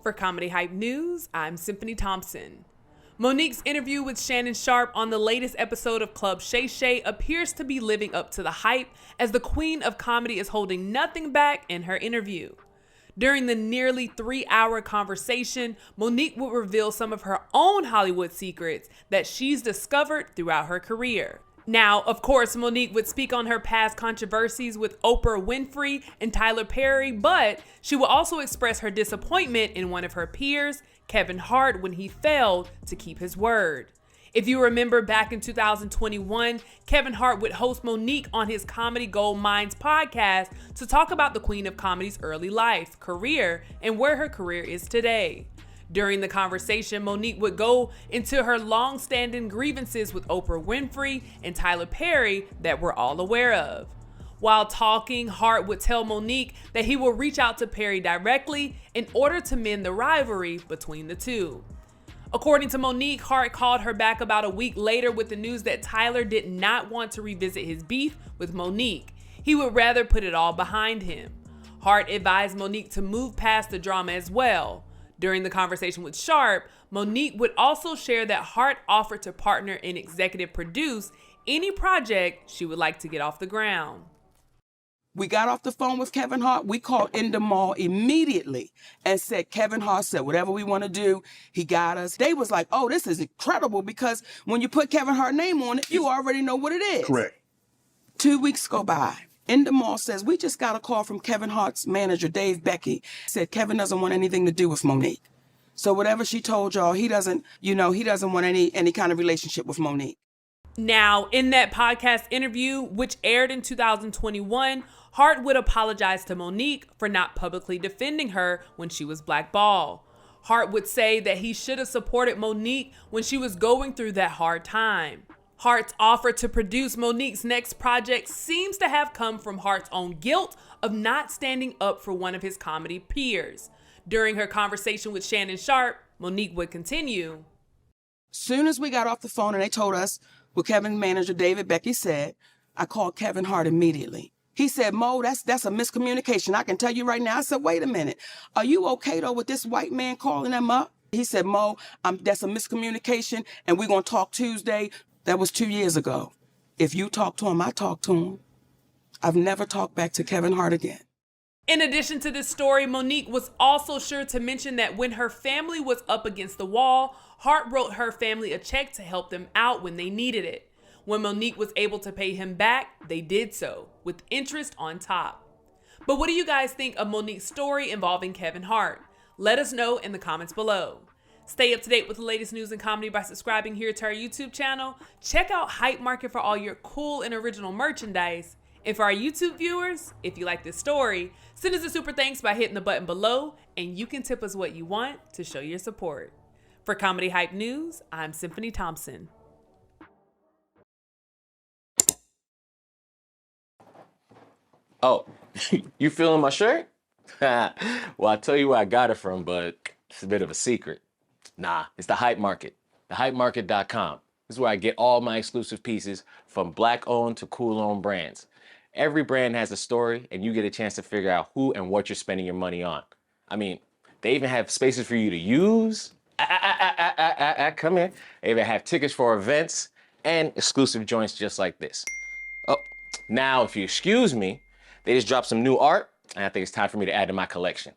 For Comedy Hype News, I'm Symphony Thompson. Monique's interview with Shannon Sharpe on the latest episode of Club Shay Shay appears to be living up to the hype, as the queen of comedy is holding nothing back in her interview. During the nearly 3-hour conversation, Monique would reveal some of her own Hollywood secrets that she's discovered throughout her career. Now, of course, Monique would speak on her past controversies with Oprah Winfrey and Tyler Perry, but she will also express her disappointment in one of her peers, Kevin Hart, when he failed to keep his word. If you remember back in 2021, Kevin Hart would host Monique on his Comedy Gold Mines podcast to talk about the Queen of Comedy's early life, career, and where her career is today. During the conversation, Monique would go into her long-standing grievances with Oprah Winfrey and Tyler Perry that we're all aware of. While talking, Hart would tell Monique that he will reach out to Perry directly in order to mend the rivalry between the two. According to Monique, Hart called her back about a week later with the news that Tyler did not want to revisit his beef with Monique. He would rather put it all behind him. Hart advised Monique to move past the drama as well. During the conversation with Sharpe, Monique would also share that Hart offered to partner and executive produce any project she would like to get off the ground. We got off the phone with Kevin Hart. We called Endemol immediately and said, Kevin Hart said, whatever we want to do, he got us. They was like, oh, this is incredible, because when you put Kevin Hart's name on it, you already know what it is. Correct. 2 weeks go by. Endemol says, we just got a call from Kevin Hart's manager, Dave Becky. Said Kevin doesn't want anything to do with Monique. So whatever she told y'all, he doesn't want any kind of relationship with Monique. Now, in that podcast interview, which aired in 2021, Hart would apologize to Monique for not publicly defending her when she was blackballed. Hart would say that he should have supported Monique when she was going through that hard time. Hart's offer to produce Monique's next project seems to have come from Hart's own guilt of not standing up for one of his comedy peers. During her conversation with Shannon Sharpe, Monique would continue. Soon as we got off the phone and they told us what Kevin's manager, David Becky, said, I called Kevin Hart immediately. He said, Mo, that's a miscommunication. I can tell you right now. I said, wait a minute. Are you okay, though, with this white man calling them up? He said, Mo, that's a miscommunication, and we're going to talk Tuesday. That was 2 years ago. If you talk to him, I talk to him. I've never talked back to Kevin Hart again. In addition to this story, Monique was also sure to mention that when her family was up against the wall, Hart wrote her family a check to help them out when they needed it. When Monique was able to pay him back, they did so, with interest on top. But what do you guys think of Monique's story involving Kevin Hart? Let us know in the comments below. Stay up to date with the latest news and comedy by subscribing here to our YouTube channel. Check out Hype Market for all your cool and original merchandise. And for our YouTube viewers, if you like this story, send us a super thanks by hitting the button below, and you can tip us what you want to show your support. For Comedy Hype News, I'm Symphony Thompson. Oh, you feeling my shirt? Well, I'll tell you where I got it from, but it's a bit of a secret. Nah, it's the Hype Market, thehypemarket.com. This is where I get all my exclusive pieces, from Black-owned to cool-owned brands. Every brand has a story, and you get a chance to figure out who and what you're spending your money on. I mean, they even have spaces for you to use. Come here. They even have tickets for events and exclusive joints just like this. Oh, now if you excuse me, they just dropped some new art, and I think it's time for me to add to my collection.